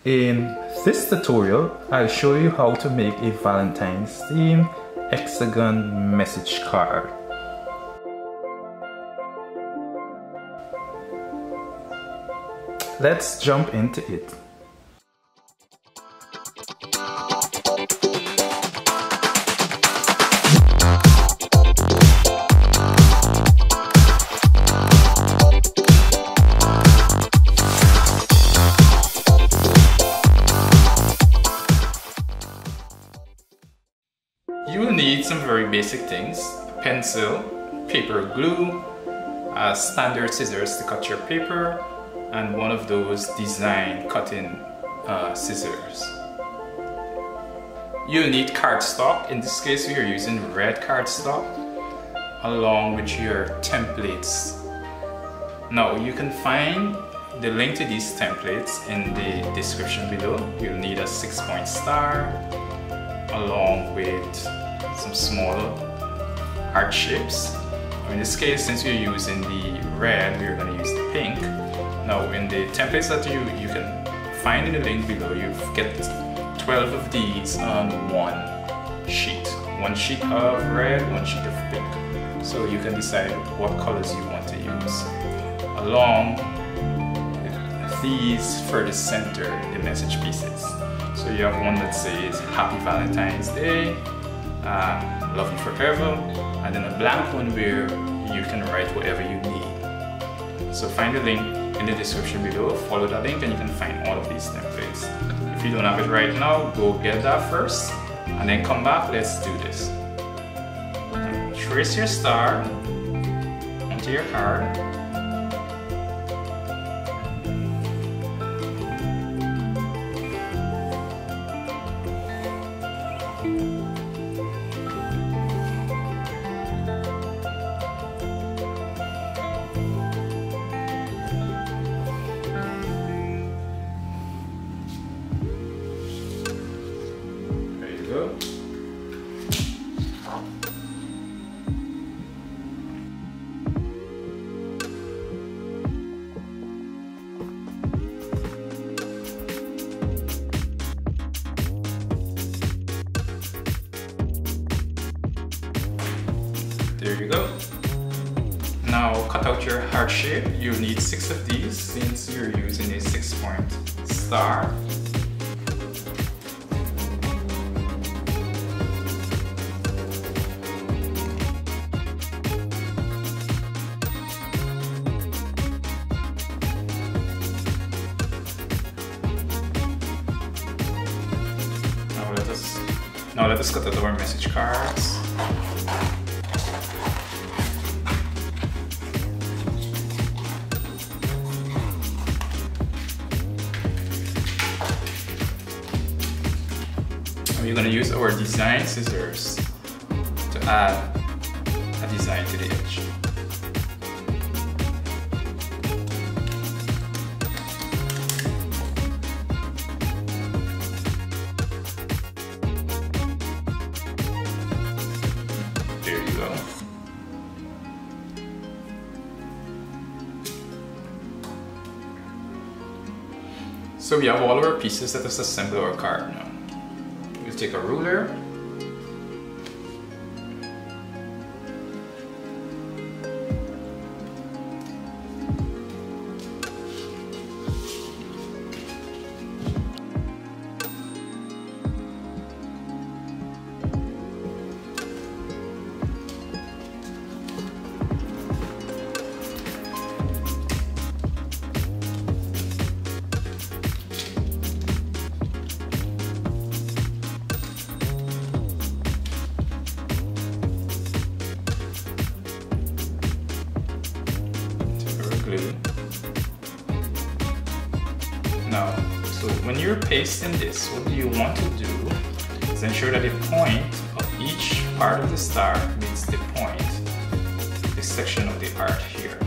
In this tutorial, I'll show you how to make a Valentine's theme hexagon message card. Let's jump into it. You will need some very basic things: a pencil, paper glue, standard scissors to cut your paper, and one of those design cutting scissors. You'll need cardstock. In this case we are using red cardstock, along with your templates. Now you can find the link to these templates in the description below. You'll need a 6-point star along with some small heart shapes. In this case, since we're using the red, we're going to use the pink. Now in the templates that you can find in the link below, you get 12 of these on one sheet. One sheet of red, one sheet of pink. So you can decide what colors you want to use. Along with these further center the message pieces. So you have one that says Happy Valentine's Day, love you forever, and then a blank one where you can write whatever you need. So find the link in the description below, follow that link and you can find all of these templates. If you don't have it right now, go get that first and then come back. Let's do this. Trace your star onto your card. Go. There you go. Now cut out your heart shape. You need 6 of these since you're using a 6-point star. Now let us cut out our message cards. We're going to use our design scissors to add a design to the edge. There you go. So we have all of our pieces. Let us assemble our card now. We'll take a ruler. Glue. Now, so when you're pasting this, what you want to do is ensure that the point of each part of the star meets the point, this section of the art here.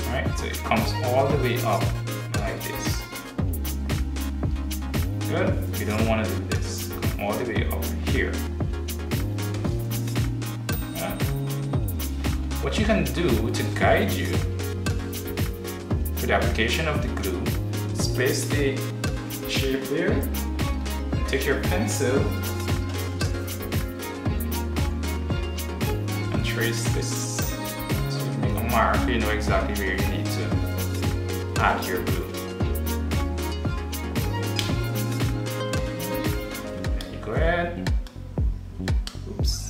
Alright, so it comes all the way up like this. Good? You don't want to do this. Come all the way up here. What you can do to guide you with the application of the glue is place the shape shape there. Take your pencil and trace this. So you make a mark, you know exactly where you need to add your glue. Then you go ahead. Oops.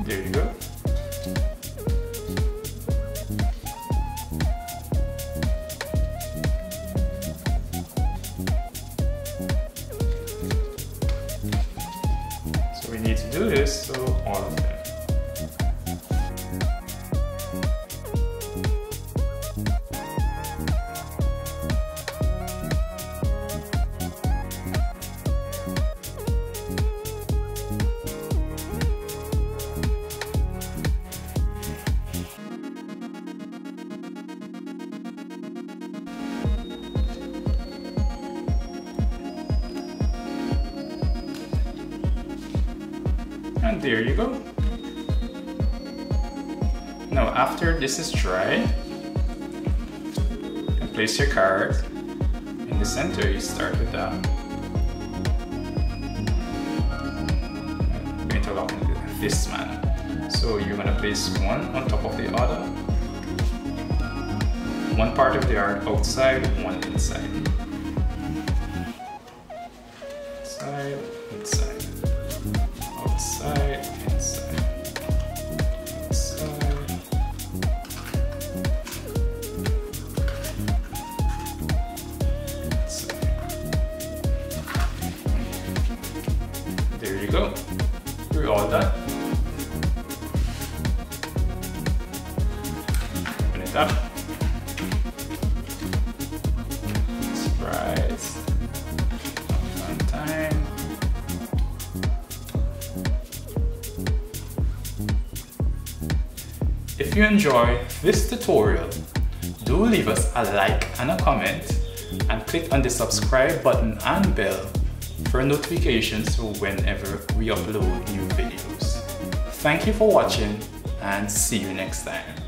There you go. So we need to do this, so all of them. And there you go. Now after this is dry, and place your card in the center. You start with that. I'm going to lock in this manner. So you're going to place one on top of the other. One part of the art outside, one inside. Inside, inside. Outside, inside, inside. Inside. There you go. We're all done. Open it up. Surprise. Valentine. If you enjoy this tutorial, do leave us a like and a comment, and click on the subscribe button and bell for notifications whenever we upload new videos. Thank you for watching, and see you next time.